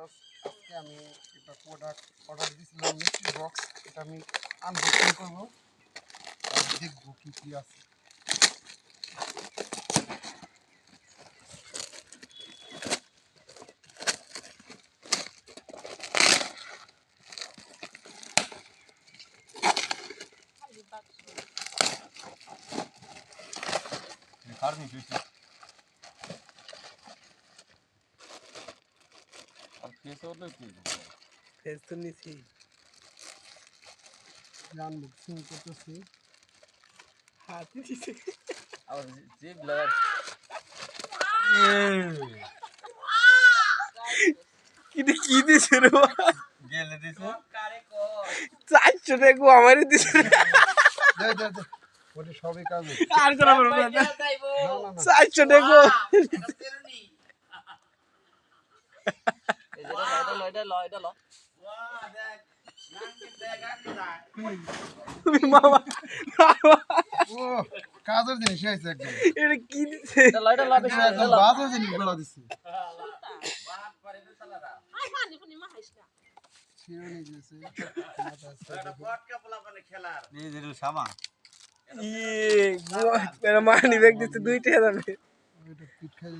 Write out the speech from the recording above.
Viewers, আজকে আমি একটা প্রোডাক্ট অর্ডার দিয়েছিলাম, মিষ্টি বক্স। এটা আমি আনবক্সিং করবো আর দেখবো কি কি আছে। আনবক্সিং করতেছি। কি দিছে রে গেলে দিছে 400 টাকা আমারই দিছে দে দে দে, ওটা সবই কাজে। আর কোন বড় না না না না, 400 টাকা তুমি মামা ও কাজের জিনিস আছে একদম। এটা কি দিছে একদম বাজে জিনিসগুলো দিচ্ছে। শিরোনি দিয়েছে, সামা ইয়ে মানি ব্যাগ দিতে 2 টাকা দামে ওইটা পিঠ খাই